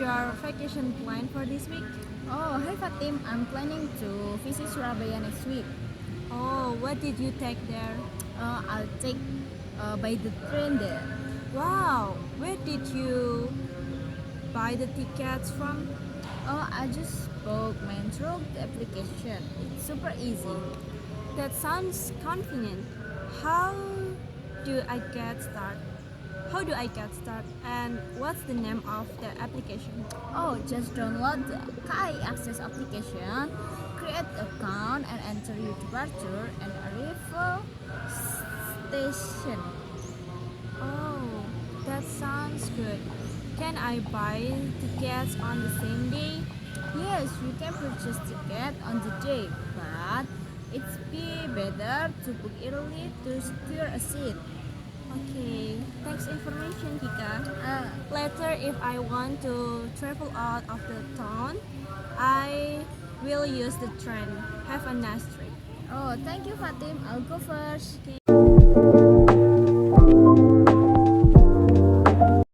your vacation plan for this week? Oh, hi Fatim, I'm planning to visit Surabaya next week. Oh, what did you take there? I'll take by the train there. Wow, where did you buy the tickets from? Oh, I just booked mine through the application. It's super easy. That sounds convenient. How do I get started? How do I get started? And what's the name of the application? Oh, just download the KAI Access application, create account and enter your departure and arrival station. Oh, that sounds good. Can I buy tickets on the same day? Yes, you can purchase ticket on the day, but it's be better to book early to secure a seat. Okay, thanks information, Gika. Uh, Later, if I want to travel out of the town, I will use the train. Have a nice trip. oh, thank you Fatim. I'll go first. Okay.